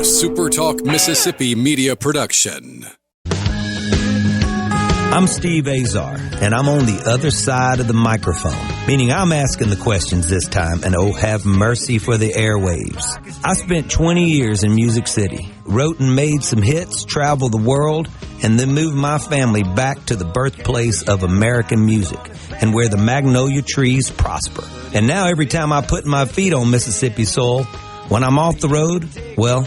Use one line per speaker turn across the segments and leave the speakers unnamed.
SuperTalk Mississippi Media production.
I'm Steve Azar, and I'm on the other side of the microphone, meaning I'm asking the questions this time, and oh, have mercy for the airwaves. I spent 20 years in Music City, wrote and made some hits, traveled the world, and then moved my family back to the birthplace of American music and where the magnolia trees prosper. And now every time I put my feet on Mississippi soil, when I'm off the road, well,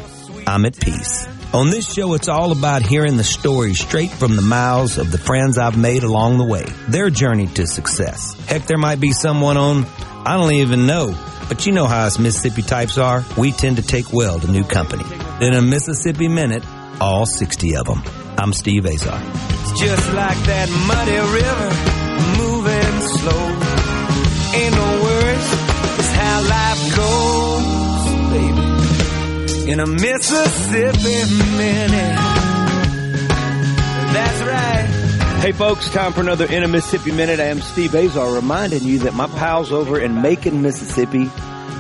I'm at peace. On this show, it's all about hearing the stories straight from the mouths of the friends I've made along the way, their journey to success. Heck, there might be someone on, I don't even know, but you know how us Mississippi types are. We tend to take well to new company. In a Mississippi Minute, all 60 of them. I'm Steve Azar. It's just like that muddy river, moving slow. Ain't no worries, it's how life goes, baby. In a Mississippi Minute. That's right. Hey folks, time for another In a Mississippi Minute. I am Steve Azar, reminding you that my pals over in Macon, Mississippi,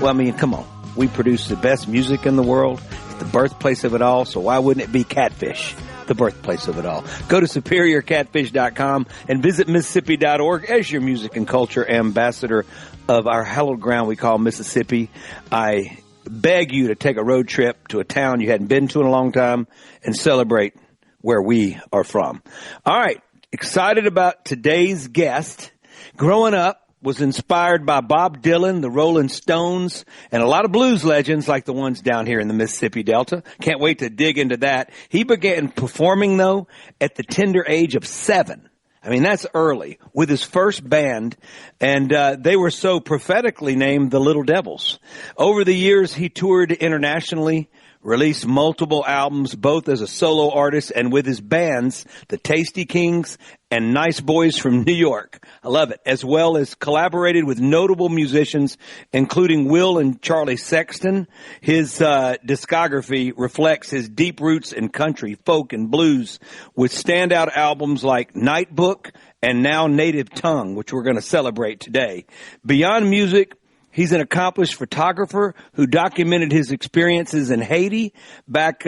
well, I mean, come on. We produce the best music in the world. It's the birthplace of it all, so why wouldn't it be Catfish, the birthplace of it all? Go to superiorcatfish.com and visit Mississippi.org as your music and culture ambassador of our hallowed ground we call Mississippi. I beg you to take a road trip to a town you hadn't been to in a long time and celebrate where we are from. All right. Excited about today's guest. Growing up, was inspired by Bob Dylan, the Rolling Stones, and a lot of blues legends like the ones down here in the Mississippi Delta. Can't wait to dig into that. He began performing, though, at the tender age of 7. I mean, that's early, with his first band, and they were so prophetically named the Little Devils. Over the years, he toured internationally, released multiple albums, both as a solo artist and with his bands, the Tasty Kings and Nice Boys from New York. I love it. As well as collaborated with notable musicians, including Will and Charlie Sexton. His discography reflects his deep roots in country, folk, and blues, with standout albums like Night Book and now Native Tongue, which we're going to celebrate today. Beyond music, he's an accomplished photographer who documented his experiences in Haiti back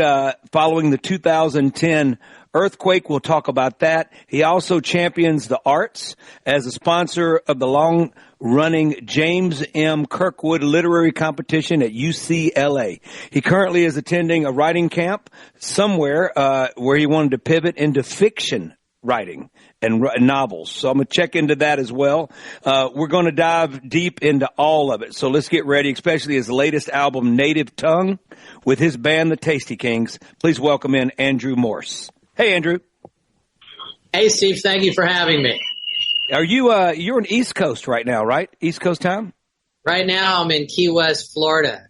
following the 2010 earthquake. We'll talk about that. He also champions the arts as a sponsor of the long-running James M. Kirkwood Literary Competition at UCLA. He currently is attending a writing camp somewhere where he wanted to pivot into fiction writing and novels. So I'm going to check into that as well. We're going to dive deep into all of it. So let's get ready, especially his latest album, Native Tongue, with his band, the Tasty Kings. Please welcome in Andrew Morse. Hey, Andrew.
Hey, Steve. Thank you for having me.
Are you, you're in East Coast right now, right? East Coast time?
Right now I'm in Key West, Florida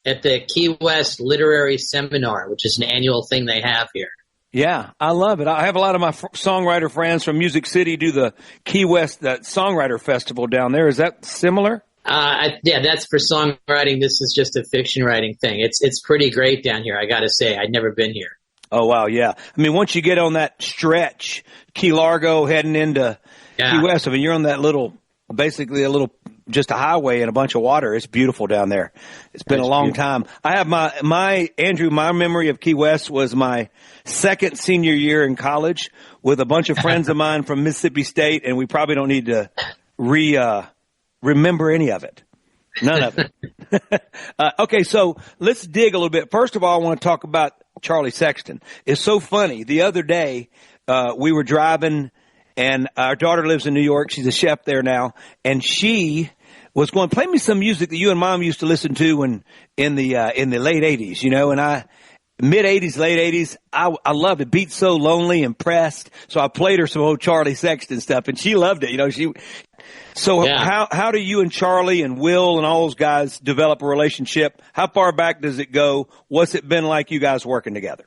at the Key West Literary Seminar, which is an annual thing they have here.
Yeah, I love it. I have a lot of my songwriter friends from Music City do the Key West Songwriter Festival down there. Is that similar?
Yeah, that's for songwriting. This is just a fiction writing thing. It's pretty great down here, I got to say. I'd never been here.
Oh, wow, yeah. I mean, once you get on that stretch, Key Largo heading into Key West, I mean, you're on that little, basically just a highway and a bunch of water. It's beautiful down there. It's been a long time. I have Andrew, my memory of Key West was my second senior year in college with a bunch of friends of mine from Mississippi State, and we probably don't need to remember any of it. None of it. Okay, so let's dig a little bit. First of all, I want to talk about Charlie Sexton. It's so funny. The other day, we were driving, and our daughter lives in New York. She's a chef there now, and she was going, play me some music that you and Mom used to listen to in the late 80s, you know, and mid-80s, late 80s, I loved it. Beat So Lonely, Impressed. So I played her some old Charlie Sexton stuff, and she loved it. You know, how do you and Charlie and Will and all those guys develop a relationship? How far back does it go? What's it been like you guys working together?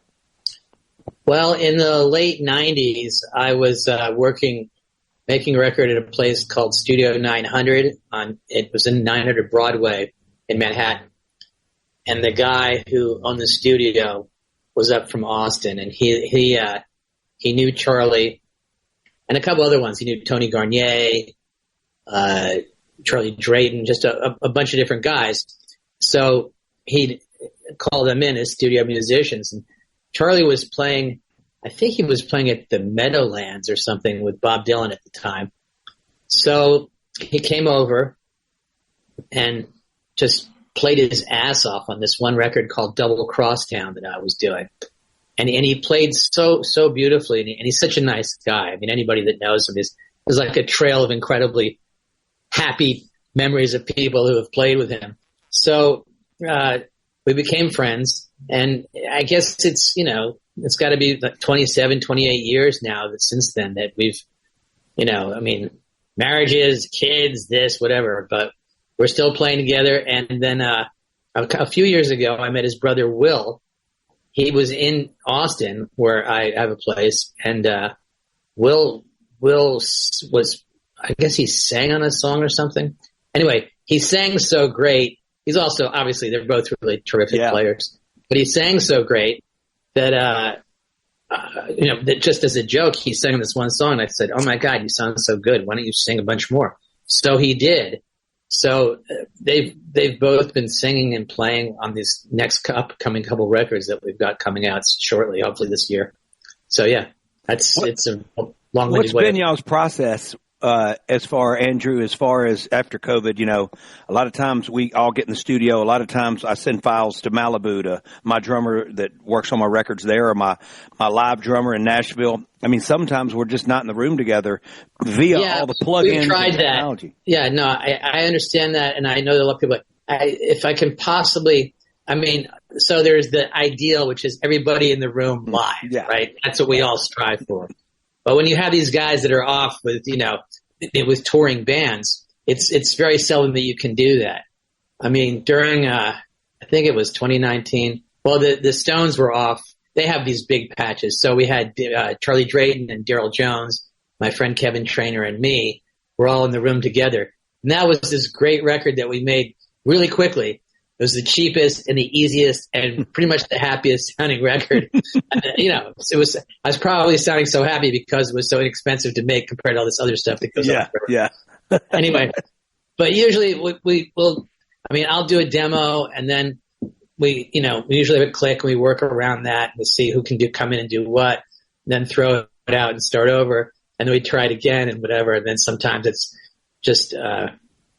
Well, in the late 90s, I was making a record at a place called Studio 900. It was in 900 Broadway in Manhattan. And the guy who owned the studio was up from Austin, and he knew Charlie and a couple other ones. He knew Tony Garnier, Charlie Drayton, just a bunch of different guys. So he'd call them in as studio musicians. And Charlie was playing, I think he was playing at the Meadowlands or something with Bob Dylan at the time. So he came over and just played his ass off on this one record called Double Crosstown that I was doing. And he played so beautifully, and he's such a nice guy. I mean, anybody that knows him is like a trail of incredibly happy memories of people who have played with him. So we became friends, and I guess it's got to be like 27, 28 years now since then that we've, I mean, marriages, kids, this, whatever, but we're still playing together. And then a few years ago, I met his brother, Will. He was in Austin, where I have a place, and Will was, I guess he sang on a song or something. Anyway, he sang so great. He's also, obviously, they're both really terrific players, but he sang so great that, that just as a joke, he sang this one song. And I said, "Oh my God, you sound so good. Why don't you sing a bunch more?" So he did. So they've both been singing and playing on these next upcoming couple records that we've got coming out shortly, hopefully this year. So yeah, it's a long-winded way.
What's been y'all's process as far as after COVID? A lot of times we all get in the studio. A lot of times I send files to Malibu to my drummer that works on my records there, or my live drummer in Nashville. I mean, sometimes we're just not in the room together via all the plugins and technology.
That. Yeah, no, I understand that, and I know that a lot of people. If I can possibly, so there's the ideal, which is everybody in the room live, right? That's what we all strive for. But when you have these guys that are off with, with touring bands, it's very seldom that you can do that. I mean, during, I think it was 2019, well, the Stones were off. They have these big patches. So we had Charlie Drayton and Daryl Jones, my friend Kevin Trainer, and me. We're all in the room together. And that was this great record that we made really quickly. It was the cheapest and the easiest and pretty much the happiest sounding record. I was probably sounding so happy because it was so inexpensive to make compared to all this other stuff that goes on.
Yeah.
Anyway, but usually I'll do a demo, and then we usually have a click and we work around that and we see who can come in and do what, and then throw it out and start over. And then we try it again and whatever. And then sometimes it's just,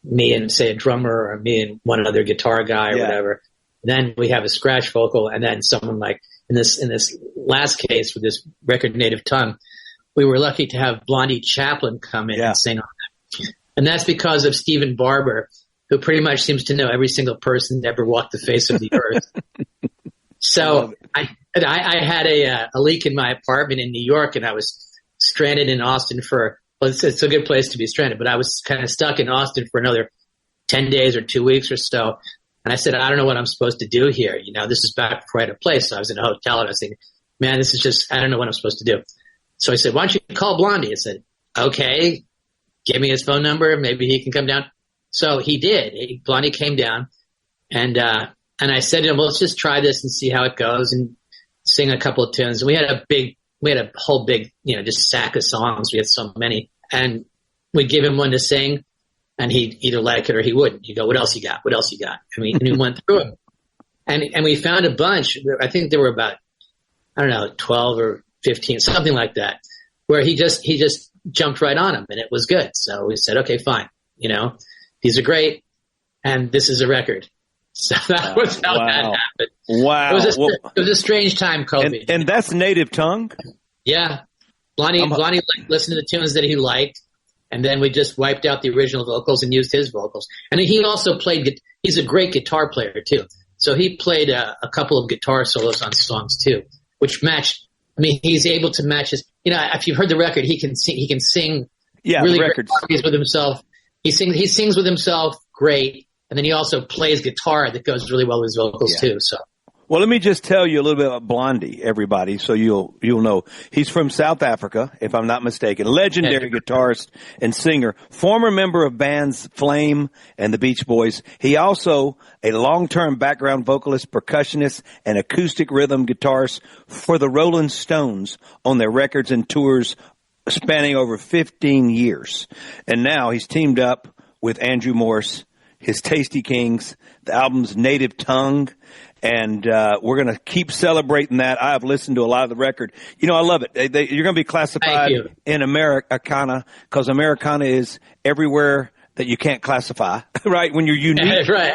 me and say a drummer, or me and one other guitar guy or whatever. Then we have a scratch vocal, and then someone like in this last case with this record Native Tongue, we were lucky to have Blondie Chaplin come in and sing on that. And that's because of Stephen Barber, who pretty much seems to know every single person that ever walked the face of the earth. So I had a leak in my apartment in New York, and I was stranded in Austin it's a good place to be stranded, but I was kind of stuck in Austin for another 10 days or 2 weeks or so. And I said, I don't know what I'm supposed to do here. This is back before I had a place. So I was in a hotel, and I was thinking, man, this is just, I don't know what I'm supposed to do. So I said, why don't you call Blondie? I said, okay, give me his phone number. Maybe he can come down. So he did. Blondie came down, and I said to him, well, let's just try this and see how it goes and sing a couple of tunes. And we had a whole big, just sack of songs. We had so many. And we'd give him one to sing, and he'd either like it or he wouldn't. He'd go, what else you got? What else you got? And we went through it. And we found a bunch. I think there were about, 12 or 15, something like that, where he just jumped right on them, and it was good. So we said, okay, fine. These are great, and this is a record. So that was how that happened.
Wow.
It was a strange time, Kobe.
And that's Native Tongue?
Yeah. Blondie listened to the tunes that he liked, and then we just wiped out the original vocals and used his vocals. And he also he's a great guitar player too. So he played a couple of guitar solos on songs too, which matched. He's able to match his, if you've heard the record, he can sing really great harmonies with himself. He sings with himself great. And then he also plays guitar that goes really well with his vocals too. So.
Well, let me just tell you a little bit about Blondie, everybody, so you'll know. He's from South Africa, if I'm not mistaken. Legendary guitarist and singer, former member of bands Flame and the Beach Boys. He also a long-term background vocalist, percussionist, and acoustic rhythm guitarist for the Rolling Stones on their records and tours spanning over 15 years. And now he's teamed up with Andrew Morse, his Tasty Kings, the album's Native Tongue, And we're going to keep celebrating that. I have listened to a lot of the record. You know, I love it. You're going to be classified in Americana, because Americana is everywhere that you can't classify, right? When you're unique.
Right.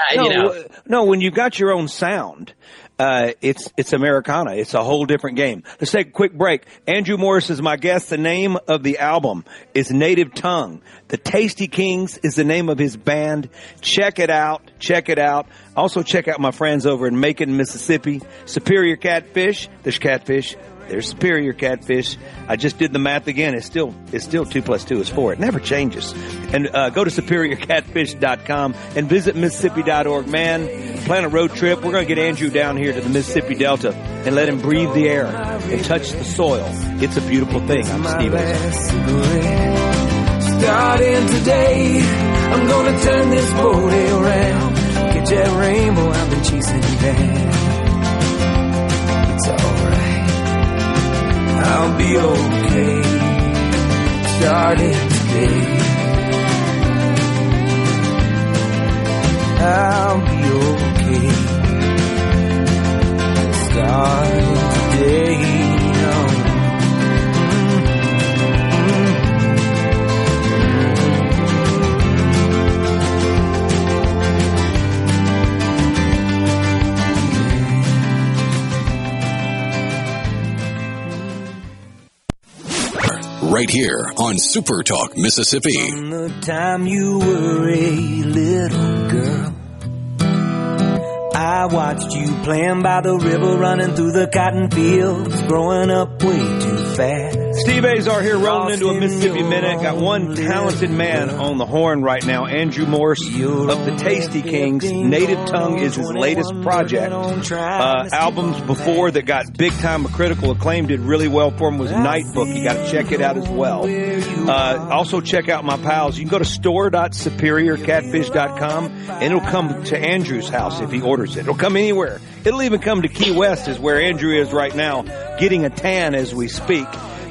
No, when you've got your own sound, it's Americana. It's a whole different game. Let's take a quick break. Andrew Morris is my guest. The name of the album is Native Tongue. The Tasty Kings is the name of his band. Check it out. Also check out my friends over in Macon, Mississippi. Superior Catfish. There's catfish. There's Superior Catfish. I just did the math again. It's still 2 + 2 is 4. It never changes. And go to superiorcatfish.com and visit Mississippi.org. Man, plan a road trip. We're going to get Andrew down here to the Mississippi Delta and let him breathe the air and touch the soil. It's a beautiful thing. I'm Steve Azar.
Starting today, I'm going to turn this boat around. Get that rainbow I've been chasing down. It's alright. I'll be okay, starting today. I'll be okay, starting today.
Right here on SuperTalk Mississippi.
From the time you were a little girl, I watched you playing by the river, running through the cotton fields, growing up way too fast.
Steve Azar here, rolling into a Mississippi Minute. Got one talented man on the horn right now, Andrew Morris of the Tasty Kings. Native Tongue is his latest project. Albums before that got big-time critical acclaim, did really well for him, was Nightbook. You got to check it out as well. Also check out my pals. You can go to store.superiorcatfish.com, and it'll come to Andrew's house if he orders it. It'll come anywhere. It'll even come to Key West, is where Andrew is right now, getting a tan as we speak.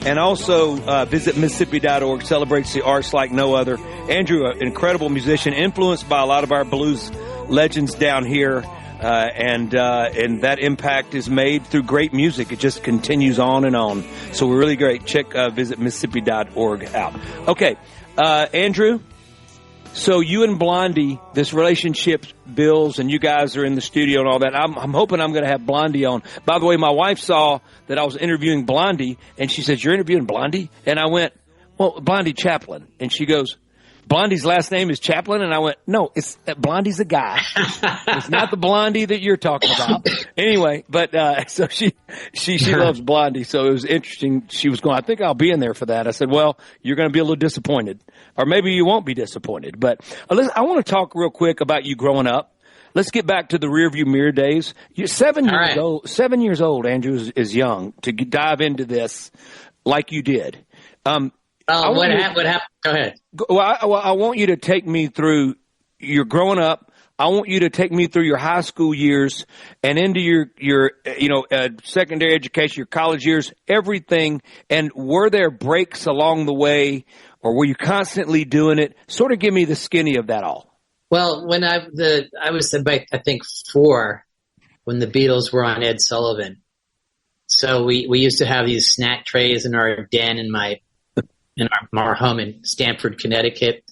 And also visit Mississippi.org, celebrates the arts like no other. Andrew, an incredible musician, influenced by a lot of our blues legends down here, and that impact is made through great music. It just continues on and on. So we're really great. Visit Mississippi.org out. Okay, Andrew. So you and Blondie, this relationship builds, and you guys are in the studio and all that. I'm hoping I'm going to have Blondie on. By the way, my wife saw that I was interviewing Blondie, and she said, "You're interviewing Blondie?" And I went, "Well, Blondie Chaplin." And she goes, "Blondie's last name is Chaplin?" And I went, "No, it's Blondie's a guy. It's not the Blondie that you're talking about." Anyway, but so she loves Blondie, so it was interesting. She was going, "I think I'll be in there for that." I said, "Well, you're going to be a little disappointed, or maybe you won't be disappointed." But listen, I want to talk real quick about you growing up. Let's get back to the rearview mirror days. You're 7 years old. 7 years old, Andrew, is young to dive into this like you did.
What happened? Go ahead.
Well, I want you to take me through your growing up. I want you to take me through your high school years and into your secondary education, your college years, everything. And were there breaks along the way, or were you constantly doing it? Sort of give me the skinny of that all.
Well, when I was about, I think 4 when the Beatles were on Ed Sullivan. So we used to have these snack trays in our den in our home in Stamford, Connecticut,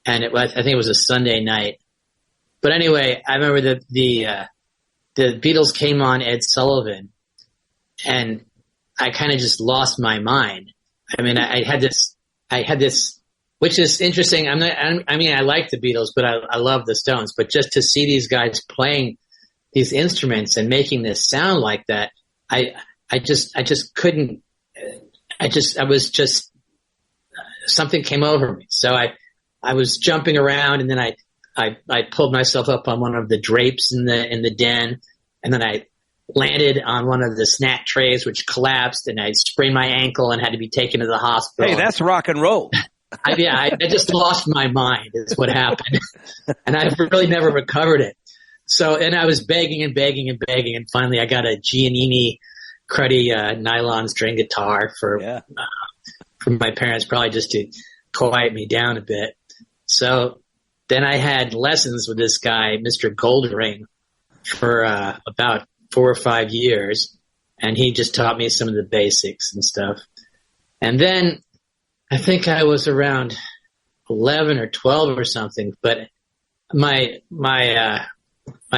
and I think it was a Sunday night. But anyway, I remember the Beatles came on Ed Sullivan, and I kind of just lost my mind. I mean, I had this, which is interesting. I like the Beatles, but I love the Stones. But just to see these guys playing these instruments and making this sound like that, I just couldn't. Something came over me. So I was jumping around, and then I pulled myself up on one of the drapes in the den, and then I landed on one of the snack trays, which collapsed, and I sprained my ankle and had to be taken to the hospital.
Hey, that's rock and roll.
I just lost my mind is what happened. And I've really never recovered it. So, and I was begging, and finally I got a Giannini cruddy nylon string guitar from my parents, probably just to quiet me down a bit. So then I had lessons with this guy, Mr. Goldring, for about 4 or 5 years, and he just taught me some of the basics and stuff. And then I think I was around 11 or 12 or something, but my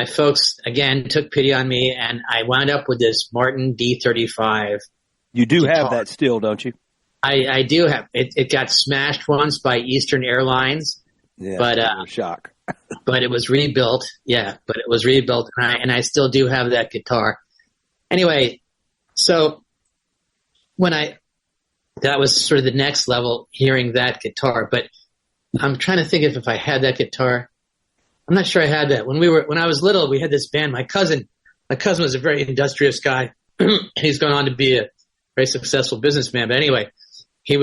folks again took pity on me, and I wound up with this Martin D35.
You do
guitar.
have that still, don't you?
I do have it. It got smashed once by Eastern Airlines,
Yeah,
but
shock.
but it was rebuilt. Yeah, but it was rebuilt, and I still do have that guitar. Anyway, so that was sort of the next level, hearing that guitar. But I'm trying to think if I had that guitar. I'm not sure I had that. When I was little, we had this band. My cousin was a very industrious guy. He's gone on to be a very successful businessman. But anyway, he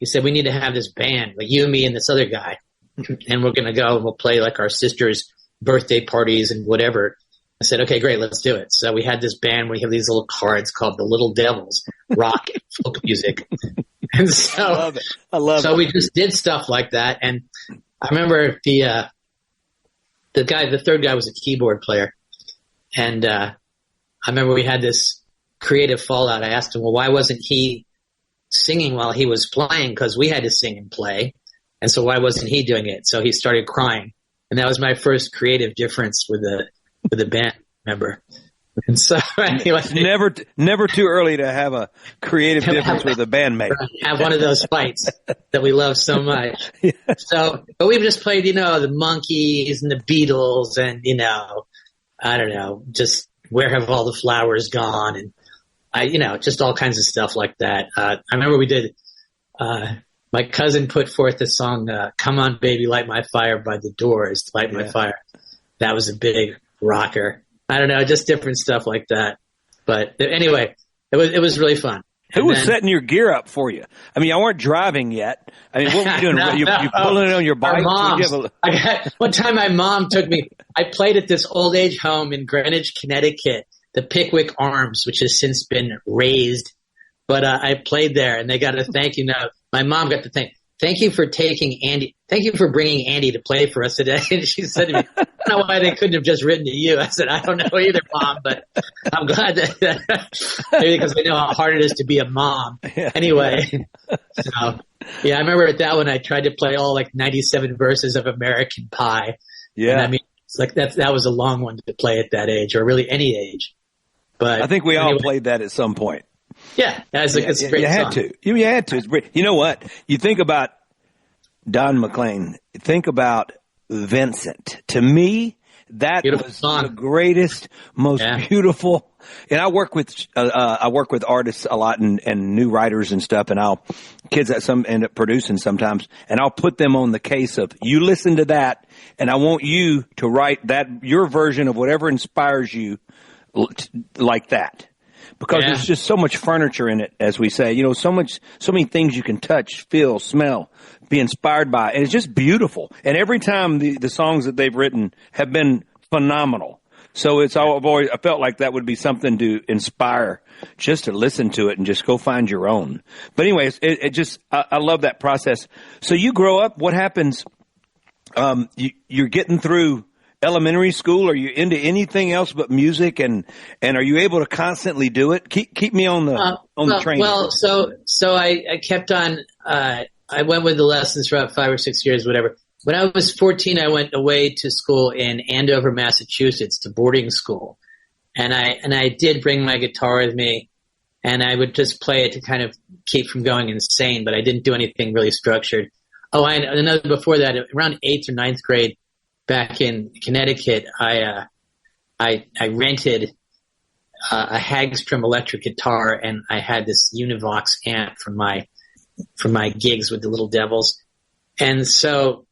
said, we need to have this band, like you, me, and this other guy. And we're going to go and we'll play like our sister's birthday parties and whatever. I said, okay, great, let's do it. So we had this band. We have these little cards called the Little Devils, rock and folk music. And so
I love it.
So we just did stuff like that. And I remember the third guy was a keyboard player. And I remember we had this creative fallout. I asked him, well, why wasn't he singing while he was playing? Because we had to sing and play. And so why wasn't he doing it? So he started crying. And that was my first creative difference with a band member. And so anyway,
never too early to have a creative difference with a bandmate.
Have one of those fights that we love so much.
Yeah.
So, but we've just played, the Monkees and the Beatles and, I don't know, just Where Have All the Flowers Gone? And just all kinds of stuff like that. I remember we did, my cousin put forth the song, Come On Baby, Light My Fire by The Doors, Light My Fire. That was a big rocker. I don't know, just different stuff like that. But anyway, it was really fun.
Who was setting your gear up for you? I mean, y'all weren't driving yet. I mean, what were you doing?
No,
you pulling it on your bike?
One time my mom took me, I played at this old age home in Greenwich, Connecticut, the Pickwick Arms, which has since been razed. But I played there, and they got a thank you note. My mom got the thank you for taking Andy. Thank you for bringing Andy to play for us today. And she said to me, I don't know why they couldn't have just written to you. I said, I don't know either, Mom, but I'm glad that maybe because I know how hard it is to be a mom.
Yeah.
Anyway, so I remember at that one I tried to play all like 97 verses of American Pie.
Yeah,
and I mean, it's like that was a long one to play at that age, or really any age. But
I think we all played that at some point.
Yeah, it's a great
you
song.
had to. You had to. It's great. You know what? You think about Don McLean. Think about Vincent. To me, that
Beautiful
was
song.
the greatest, most beautiful. And I work with artists a lot and new writers and stuff, and kids that some end up producing sometimes, and I'll put them on the case of, you listen to that, and I want you to write your version of whatever inspires you like that. Because there's just so much furniture in it, as we say, so many things you can touch, feel, smell, be inspired by. And it's just beautiful. And every time the songs that they've written have been phenomenal. So I felt like that would be something to inspire, just to listen to it and just go find your own. But anyways, I love that process. So you grow up, what happens? You're getting through elementary school. Are you into anything else but music, and are you able to constantly do it? Keep me on the train.
Well, so I kept on. I went with the lessons for about 5 or 6 years, whatever. When I was 14, I went away to school in Andover, Massachusetts, to boarding school, and I did bring my guitar with me, and I would just play it to kind of keep from going insane. But I didn't do anything really structured. Oh, another before that, around 8th or 9th grade. Back in Connecticut, I rented a Hagstrom electric guitar, and I had this Univox amp from my gigs with the Little Devils, and so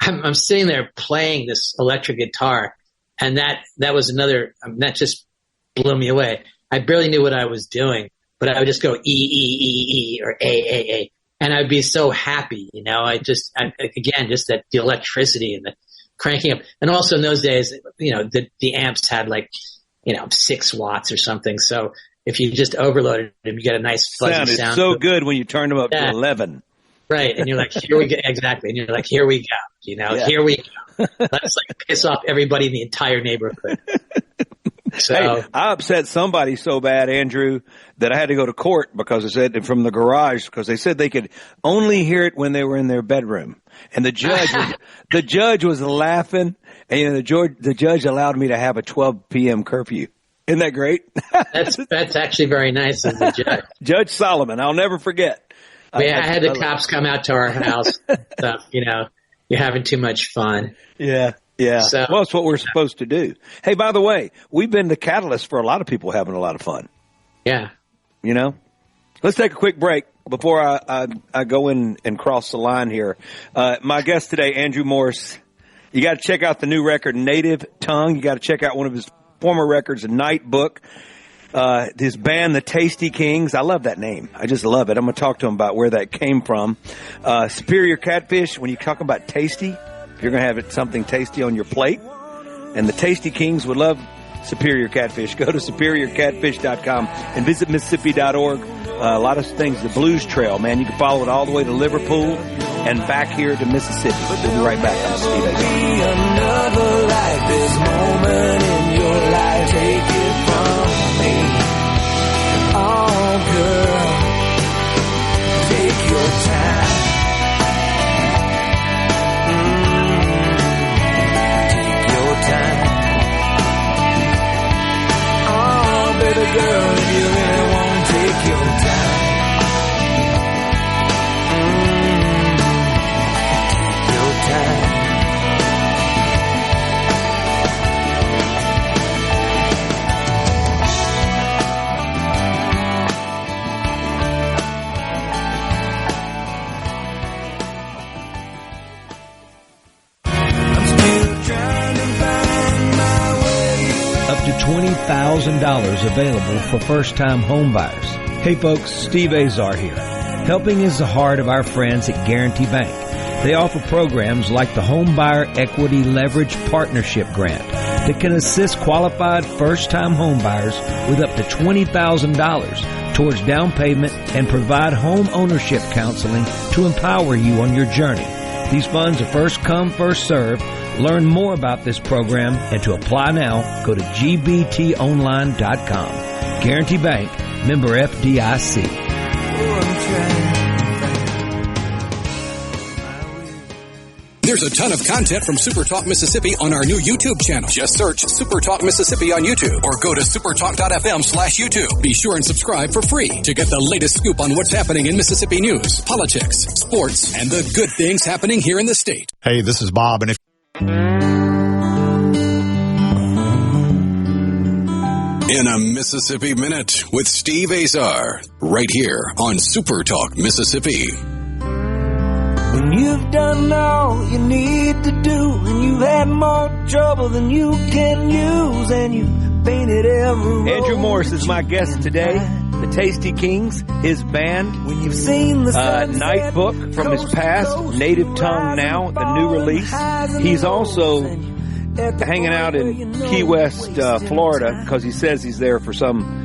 I'm sitting there playing this electric guitar, and that was another that just blew me away. I barely knew what I was doing, but I would just go E E E E or A. And I'd be so happy, again, just that the electricity and the cranking up. And also in those days, the amps had 6 watts or something. So if you just overloaded them, you get a nice fuzzy sound.
So good when you turned them up to 11.
Right. And you're like, here we go. Exactly. And you're like, here we go. Here we go. Let's piss off everybody in the entire neighborhood. So
hey, I upset somebody so bad, Andrew, that I had to go to court because they said from the garage because they said they could only hear it when they were in their bedroom, and the judge was laughing, and the judge allowed me to have a 12 p.m. curfew. Isn't that great?
That's actually very nice of the judge.
Judge Solomon, I'll never forget.
I had the cops come out to our house. Stuff, you're having too much fun.
Yeah. Yeah,
so,
well, it's what we're supposed to do. Hey, by the way, we've been the catalyst for a lot of people having a lot of fun.
Yeah.
Let's take a quick break before I go in and cross the line here. My guest today, Andrew Morse. You got to check out the new record, Native Tongue. You got to check out one of his former records, Night Book. His band, the Tasty Kings. I love that name. I just love it. I'm going to talk to him about where that came from. Superior Catfish, when you talk about tasty, you're going to have something tasty on your plate. And the Tasty Kings would love Superior Catfish. Go to superiorcatfish.com and visit Mississippi.org. A lot of things, the Blues Trail, man. You can follow it all the way to Liverpool and back here to Mississippi. We'll be right back. I'm Steve Azar.
Another life, this moment in your life, take it from me. Oh, girl, take your time. Baby girl, if you really want to take your time, take your time. I'm still trying to find my way.
Up to $20,000 available for first-time home buyers. Hey folks, Steve Azar here. Helping is the heart of our friends at Guarantee Bank. They offer programs like the Home Buyer Equity Leverage Partnership Grant that can assist qualified first-time home buyers with up to $20,000 towards down payment and provide home ownership counseling to empower you on your journey. These funds are first come, first served. Learn more about this program and to apply now, go to gbtonline.com. Guarantee Bank, member FDIC.
There's a ton of content from SuperTalk Mississippi on our new YouTube channel. Just search SuperTalk Mississippi on YouTube or go to supertalk.fm/YouTube. Be sure and subscribe for free to get the latest scoop on what's happening in Mississippi news, politics, sports, and the good things happening here in the state.
Hey, this is Bob, and if
In a Mississippi Minute with Steve Azar, right here on SuperTalk Mississippi.
When you've done all you need to do, and you've had more trouble than you can use, and you've painted every road.
Andrew Morse is my guest today. The Tasty Kings, his band.
When you've seen the
Night Book from his past, Native Tongue now, the new release. He's also hanging out in Key West, Florida, because he says he's there for some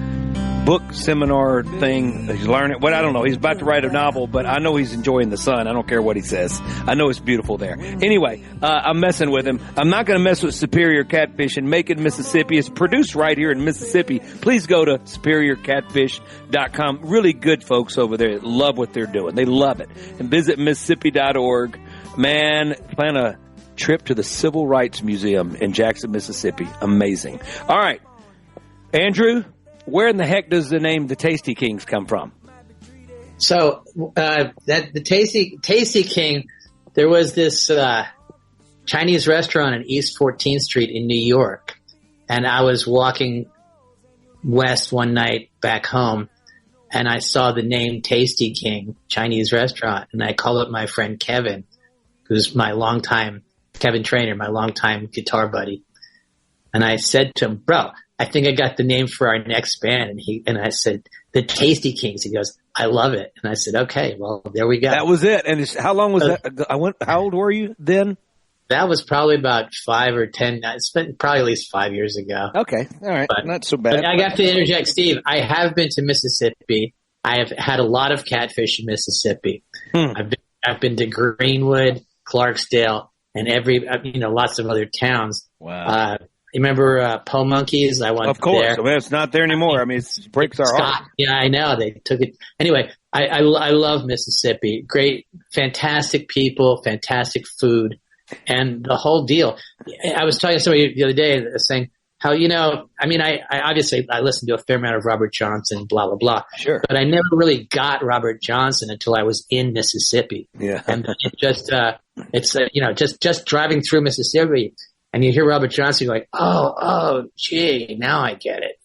book seminar thing. He's learning. Well, I don't know. He's about to write a novel, but I know he's enjoying the sun. I don't care what he says. I know it's beautiful there. Anyway, I'm messing with him. I'm not going to mess with Superior Catfish in Macon, Mississippi. It's produced right here in Mississippi. Please go to superiorcatfish.com. Really good folks over there that love what they're doing. They love it. And visit Mississippi.org. Man, plan a trip to the Civil Rights Museum in Jackson, Mississippi. Amazing. All right. Andrew, where in the heck does the name the Tasty Kings come from?
So the Tasty King, there was this Chinese restaurant on East 14th Street in New York, and I was walking west one night back home, and I saw the name Tasty King Chinese restaurant, and I called up my friend Kevin, who's Kevin Trainer, my longtime guitar buddy, and I said to him, "Bro, I think I got the name for our next band." And I said, "The Tasty Kings." He goes, "I love it." And I said, "Okay, well, there we go."
That was it. And how long was that? How old were you then?
That was probably about 5 or 10. It's been probably at least 5 years ago.
Okay. All right.
But,
not so bad.
But I got to interject, Steve. I have been to Mississippi. I have had a lot of catfish in Mississippi. I've I've been to Greenwood, Clarksdale, and lots of other towns.
Wow.
You remember Po Monkeys? I went
Of course.
there.
I mean, it's not there anymore. I mean, it breaks our heart.
Yeah, I know. They took it. Anyway, I love Mississippi. Great, fantastic people, fantastic food, and the whole deal. I was talking to somebody the other day saying how, I obviously I listened to a fair amount of Robert Johnson, blah, blah, blah.
Sure.
But I never really got Robert Johnson until I was in Mississippi.
Yeah.
And it just driving through Mississippi, and you hear Robert Johnson, you're like, gee, now I get it,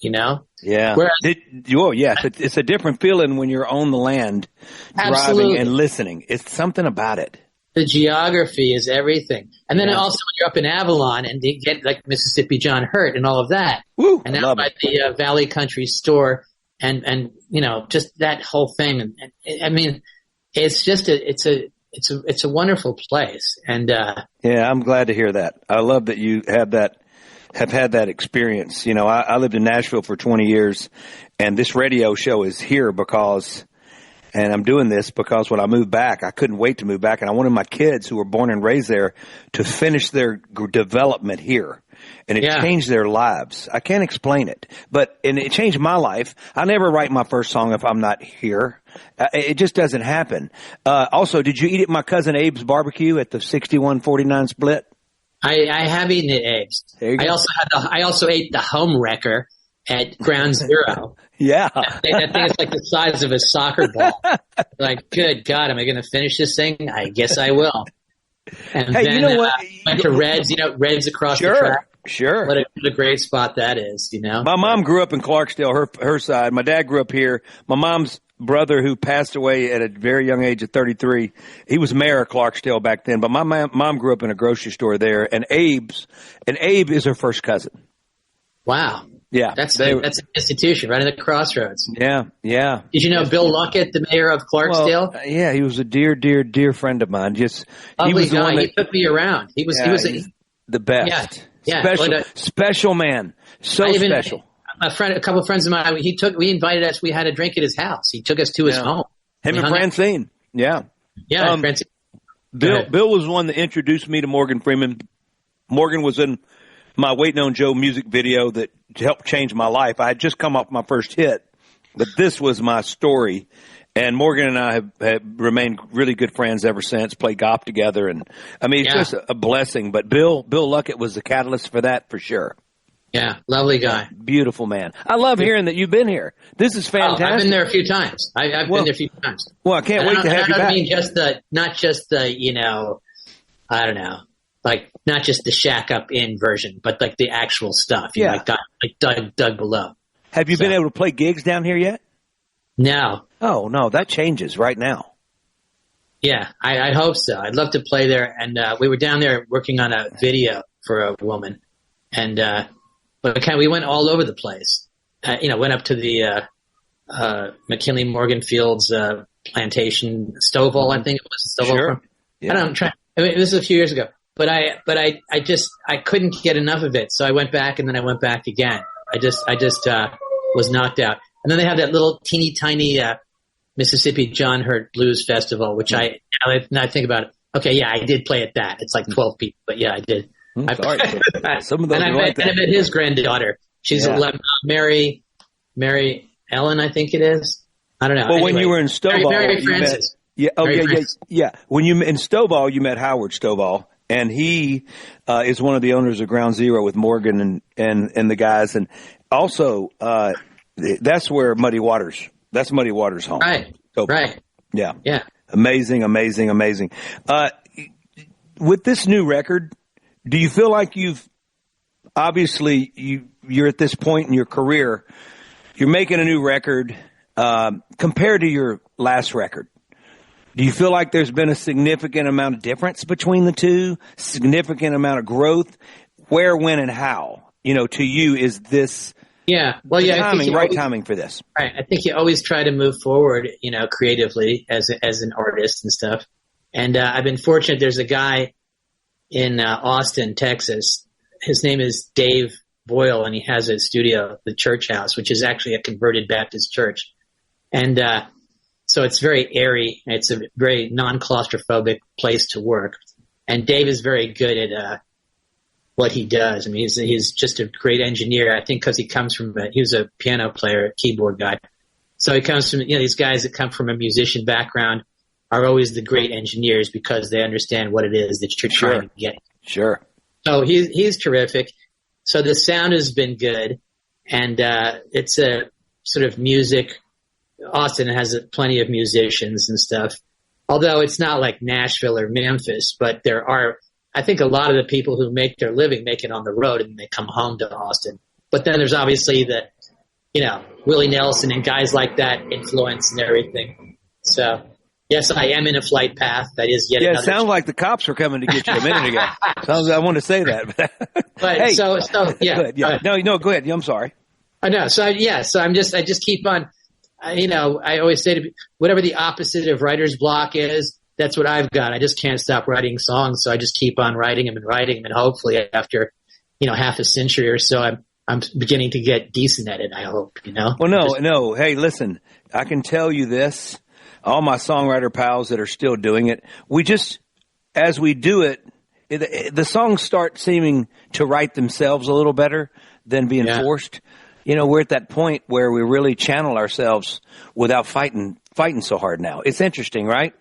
Yeah.
Whereas,
it's a different feeling when you're on the land, driving
absolutely.
and listening. It's something about it.
The geography is everything. And then also when you're up in Avalon and you get like Mississippi John Hurt and all of that.
Woo,
and now at the Valley Country Store and just that whole thing. And I mean, it's just it's a wonderful place. And
yeah, I'm glad to hear that. I love that you have had that experience. I lived in Nashville for 20 years, and this radio show is here because. And I'm doing this because when I moved back, I couldn't wait to move back. And I wanted my kids who were born and raised there to finish their development here. And it changed their lives. I can't explain it. And it changed my life. I never write my first song if I'm not here. It just doesn't happen. Also, did you eat at my cousin Abe's barbecue at the 61-49 split?
I have eaten at Abe's.
There you go.
I also ate the home wrecker at Ground Zero.
Yeah.
That thing is like the size of a soccer ball. Like, good God, am I going to finish this thing? I guess I will. And
hey,
then
you know what?
Went to Red's, Red's across the track.
Sure.
What a great spot that is,
My mom grew up in Clarksdale, her side. My dad grew up here. My mom's brother, who passed away at a very young age of 33, he was mayor of Clarksdale back then. But my mom grew up in a grocery store there. And Abe is her first cousin.
Wow.
Yeah.
That's an institution right in the crossroads.
Yeah, yeah.
Did you know Bill Luckett, the mayor of Clarksdale?
Well, yeah, he was a dear, dear, dear friend of mine. He was the one that,
he took me around. He was
the best.
Yeah.
Special man. Special.
A couple of friends of mine, we invited us, we had a drink at his house. He took us to his home.
Him and Francine. Yeah.
Yeah, Francine.
Bill was the one that introduced me to Morgan Freeman. Morgan was in my Waiting on Joe music video that helped change my life. I had just come off my first hit, but this was my story. And Morgan and I have remained really good friends ever since, played golf together. And I mean, it's just a blessing. But Bill Luckett was the catalyst for that for sure.
Yeah. Lovely guy.
Beautiful man. I love hearing that you've been here. This is fantastic.
I've been there a few times. I've been there a few times.
Well, I can't wait to have you back.
I mean, not just the, I don't know. Like, not just the shack up in version, but like the actual stuff. Like Doug Below.
Have you been able to play gigs down here yet?
No.
Oh, no, that changes right now.
Yeah, I hope so. I'd love to play there. And we were down there working on a video for a woman. And we went all over the place. Went up to the McKinley Morgan Fields plantation, Stovall, I think it was. Stovall.
Sure. Yeah.
This is a few years ago. But I couldn't get enough of it, so I went back and then I went back again. I just was knocked out. And then they have that little teeny tiny Mississippi John Hurt Blues Festival, which I think about it. Okay, yeah, I did play at that. It's like 12 people, but yeah, I did.
Some of those
and I met his granddaughter. She's Mary Ellen, I think it is. I don't know.
Well, when you were in Stovall,
Mary Frances.
Yeah. When you in Stovall, you met Howard Stovall. And he is one of the owners of Ground Zero with Morgan and the guys. And also, that's where Muddy Waters home.
Right.
So,
right.
Yeah.
Yeah.
Amazing. With this new record, do you feel like you're at this point in your career, you're making a new record compared to your last record? Do you feel like there's been a significant amount of difference between the two? Significant amount of growth? Where, when, and how? To you, is this timing for this?
Right. I think you always try to move forward, creatively as an artist and stuff. And I've been fortunate. There's a guy in Austin, Texas. His name is Dave Boyle, and he has a studio, the Church House, which is actually a converted Baptist church. And So it's very airy. It's a very non-claustrophobic place to work. And Dave is very good at what he does. I mean, he's just a great engineer. I think because he was a piano player, a keyboard guy. So he comes from, these guys that come from a musician background are always the great engineers because they understand what it is that you're trying to get.
Sure.
So he's terrific. So the sound has been good, and it's a sort of music. Austin has plenty of musicians and stuff, although it's not like Nashville or Memphis, but there are, I think a lot of the people who make their living make it on the road and they come home to Austin. But then there's obviously the, Willie Nelson and guys like that influence and everything. So, yes, I am in a flight path. That is yet another.
Yeah, it sounds like the cops were coming to get you a minute ago. I want to say that.
But
hey,
so yeah.
Go ahead, yeah. No, go ahead. I'm sorry.
I know. So I just keep on, I always say to people, whatever the opposite of writer's block is, that's what I've got. I just can't stop writing songs. So I just keep on writing them. And hopefully after, half a century or so, I'm beginning to get decent at it, I hope,
Well, no. Hey, listen, I can tell you this, all my songwriter pals that are still doing it, as we do it, the songs start seeming to write themselves a little better than being forced. We're at that point where we really channel ourselves without fighting so hard now. It's interesting, right?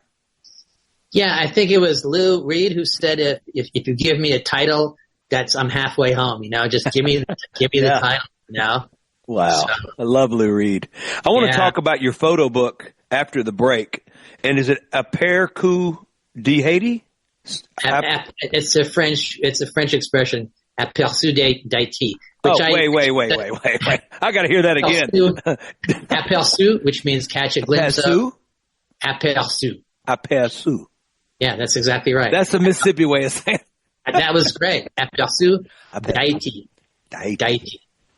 Yeah, I think it was Lou Reed who said, if you give me a title, I'm halfway home, just give me the title,
Wow.
So,
I love Lou Reed. I want to talk about your photo book after the break. And is it Aperçu de Haiti?
It's a French expression, Aperçu d'Haïti.
Wait. I got to hear that again.
Aperçu, which means catch a glimpse of. Aperçu. Yeah, that's exactly right.
That's the Mississippi way of saying it.
That was great. Aperçu d'Haïti.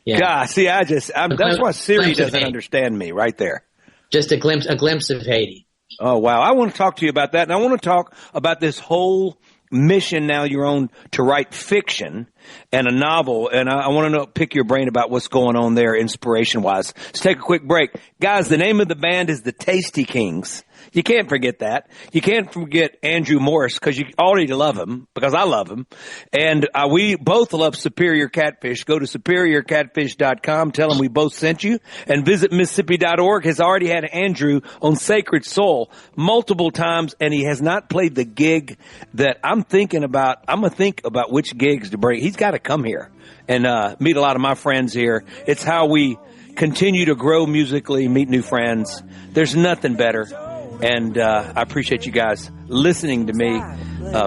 Yeah.
God, see, that's why Siri doesn't understand me right there.
Just a glimpse of Haiti.
Oh, wow. I want to talk to you about that. And I want to talk about this whole mission now you're on to write fiction and a novel. And I want to pick your brain about what's going on there inspiration-wise. Let's take a quick break. Guys, the name of the band is the Tasty Kings. You can't forget that. You can't forget Andrew Morris because you already love him, because I love him. And we both love Superior Catfish. Go to superiorcatfish.com. Tell them we both sent you. And visit Mississippi.org. Has already had Andrew on Sacred Soul multiple times, and he has not played the gig that I'm thinking about. I'm going to think about which gigs to bring. He's got to come here and meet a lot of my friends here. It's how we continue to grow musically, meet new friends. There's nothing better. And I appreciate you guys listening to me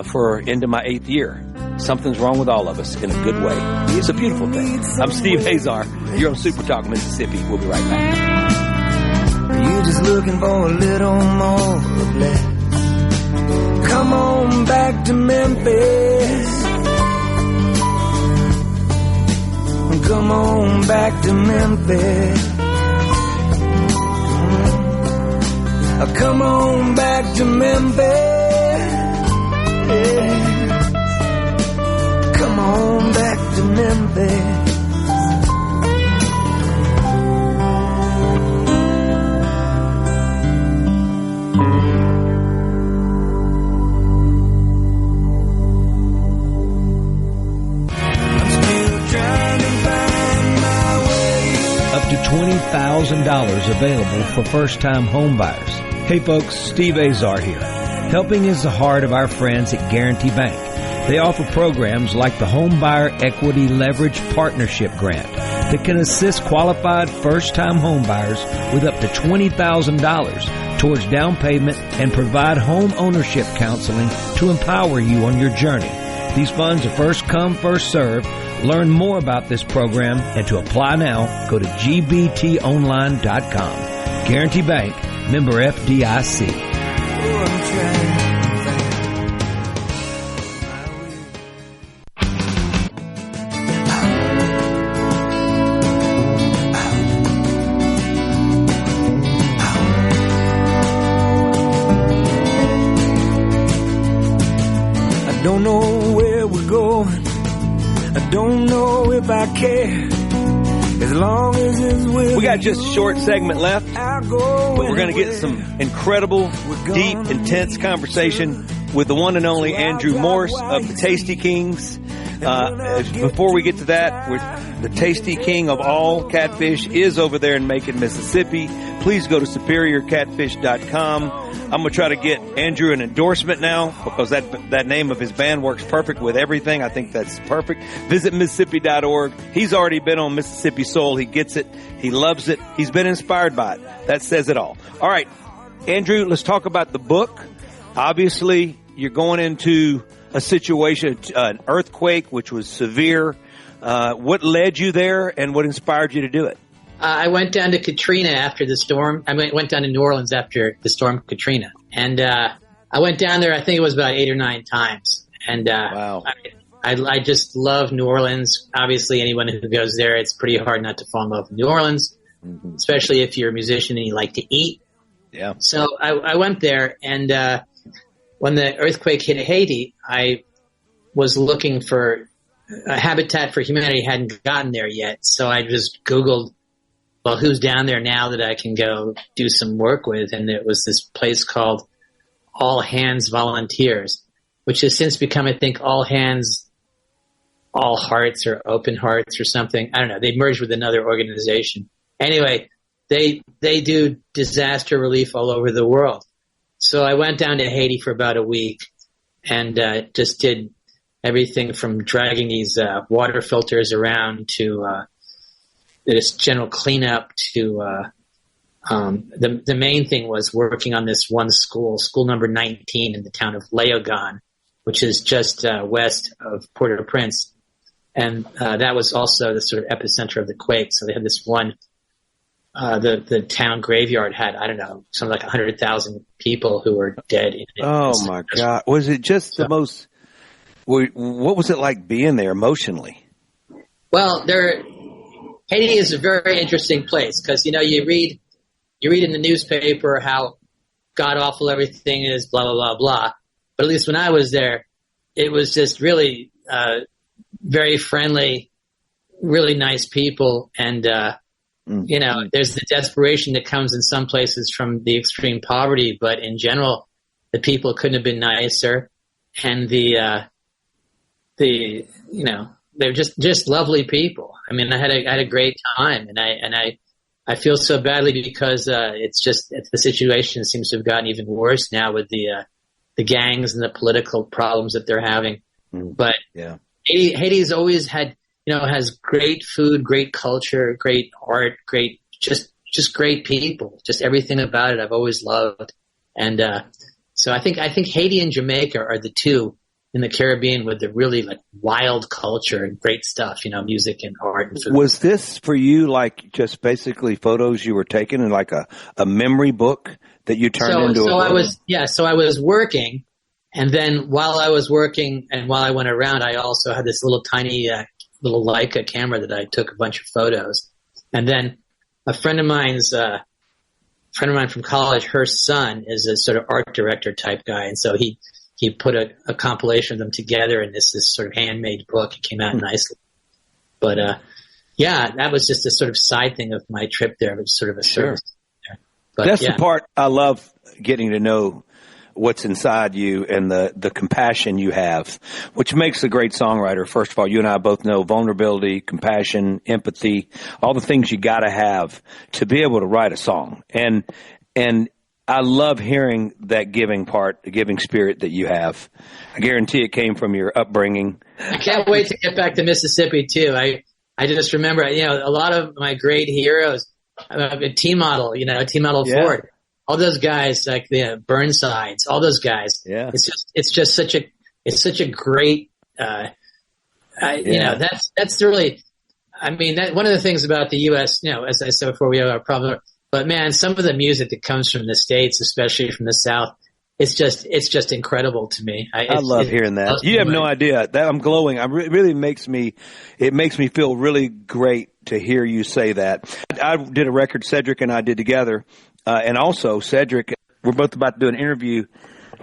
for into my 8th year. Something's wrong with all of us in a good way. It's a beautiful thing. I'm Steve Azar. You're on SuperTalk Mississippi. We'll be right back.
Are you just looking for a little more of less? Come on back to Memphis. Come on back to Memphis. Come on back to Memphis. Yeah. Come on back to Memphis. I'm still trying to find my way.
Up to $20,000 available for first-time home buyers. Hey folks, Steve Azar here. Helping is the heart of our friends at Guarantee Bank. They offer programs like the Home Buyer Equity Leverage Partnership Grant that can assist qualified first-time home buyers with up to $20,000 towards down payment and provide home ownership counseling to empower you on your journey. These funds are first come, first served. Learn more about this program and to apply now, go to gbtonline.com. Guarantee Bank, member FDIC.
I don't know where we're going. I don't know if I care. As long as it's with
We got just a short segment left, but we're going to get some incredible, deep, intense conversation with the one and only Andrew Morse of the Tasty Kings. Before we get to that, the Tasty King of all catfish is over there in Macon, Mississippi. Please go to superiorcatfish.com. I'm going to try to get Andrew an endorsement now because that name of his band works perfect with everything. I think that's perfect. Visit Mississippi.org. He's already been on Mississippi soil. He gets it. He loves it. He's been inspired by it. That says it all. All right, Andrew, let's talk about the book. Obviously, you're going into a situation, an earthquake, which was severe. What led you there and what inspired you to do it?
I went down to Katrina after the storm. I went down to New Orleans after the storm Katrina. And I went down there, I think it was about 8 or 9 times. And
wow.
I just love New Orleans. Obviously, anyone who goes there, it's pretty hard not to fall in love with New Orleans, especially if you're a musician and you like to eat.
Yeah.
So I went there, and when the earthquake hit Haiti, I was looking for a Habitat for Humanity. Hadn't gotten there yet, so I just Googled, well, who's down there now that I can go do some work with? And it was this place called All Hands Volunteers, which has since become, I think, All Hands, All Hearts or Open Hearts or something. I don't know. They merged with another organization. Anyway, they do disaster relief all over the world. So I went down to Haiti for about a week and just did everything from dragging these water filters around to this general cleanup to the main thing was working on this one school number 19 in the town of Léogâne, which is just west of Port-au-Prince. And that was also the sort of epicenter of the quake. So they had this one, the town graveyard had, I don't know, something like 100,000 people who were dead in it.
Oh, my God. Was it just the most, what was it like being there emotionally?
Well, Haiti is a very interesting place because, you read in the newspaper how god-awful everything is, blah, blah, blah, blah. But at least when I was there, it was just really very friendly, really nice people. And, there's the desperation that comes in some places from the extreme poverty. But in general, the people couldn't have been nicer. And they're just lovely people. I mean, I had a great time, and I feel so badly because the situation seems to have gotten even worse now with the gangs and the political problems that they're having. But yeah, Haiti's always had, has great food, great culture, great art, just great people, just everything about it I've always loved. And so I think Haiti and Jamaica are the two in the Caribbean with the really like wild culture and great stuff, music and art and food.
Was this for you like just basically photos you were taking in like a memory book that you turned into a book?
So I was working, and then while I was working and while I went around, I also had this little tiny little Leica camera that I took a bunch of photos. And then a friend of mine from college, her son is a sort of art director type guy, and so he put a compilation of them together in this sort of handmade book. It came out nicely. But, that was just a sort of side thing of my trip there. It was sort of a service there. But,
that's the part I love, getting to know what's inside you and the compassion you have, which makes a great songwriter. First of all, you and I both know vulnerability, compassion, empathy, all the things you got to have to be able to write a song. And I love hearing that giving part, the giving spirit that you have. I guarantee it came from your upbringing.
I can't wait to get back to Mississippi too. I just remember, a lot of my great heroes, T-Model, T-Model Ford, all those guys like the Burnsides, all those guys. Yeah. It's just such a great, that's really, I mean, that one of the things about the U.S., as I said before, we have our problem. But man, some of the music that comes from the States, especially from the South, it's just incredible to me.
I love hearing that. You have no idea that I'm glowing. It really makes me feel really great to hear you say that. I did a record Cedric and I did together. And also Cedric, we're both about to do an interview,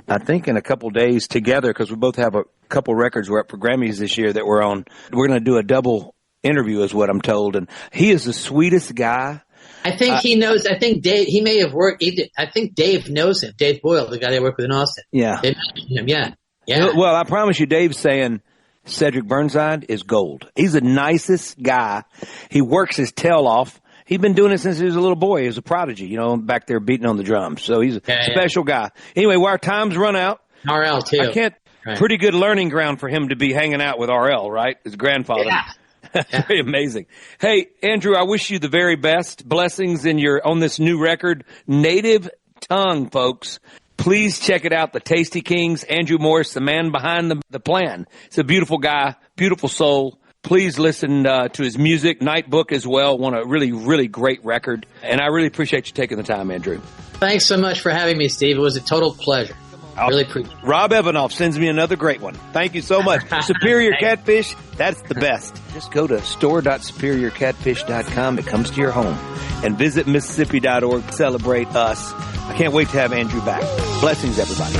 I think in a couple days together, because we both have a couple records we're up for Grammys this year that we're on. We're going to do a double interview is what I'm told. And he is the sweetest guy.
I think he knows. I think Dave. He may have worked. I think Dave knows him. Dave Boyle, the guy they work with in Austin.
Yeah.
They mentioned him. Yeah.
Well, I promise you, Dave's saying Cedric Burnside is gold. He's the nicest guy. He works his tail off. He's been doing it since he was a little boy. He was a prodigy, back there beating on the drums. So he's a special guy. Anyway, our time's run out.
RL too.
I can't. Right. Pretty good learning ground for him to be hanging out with RL, right? His grandfather.
Yeah.
That's very amazing. Hey, Andrew, I wish you the very best. Blessings on this new record, Native Tongue, folks. Please check it out, The Tasty Kings. Andrew Morris, the man behind the plan. He's a beautiful guy, beautiful soul. Please listen to his music, Night Book as well. A really, really great record. And I really appreciate you taking the time, Andrew.
Thanks so much for having me, Steve. It was a total pleasure. Really appreciate it.
Rob Evanoff sends me another great one. Thank you so much. Superior Catfish, that's the best. Just go to store.superiorcatfish.com. It comes to your home. And visit Mississippi.org. Celebrate us. I can't wait to have Andrew back. Blessings, everybody.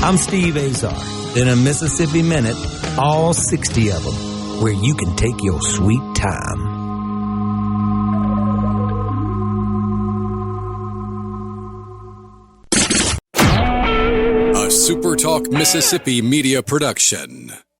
I'm Steve Azar. In a Mississippi Minute, all 60 of them, where you can take your sweet time.
SuperTalk Mississippi Media Production.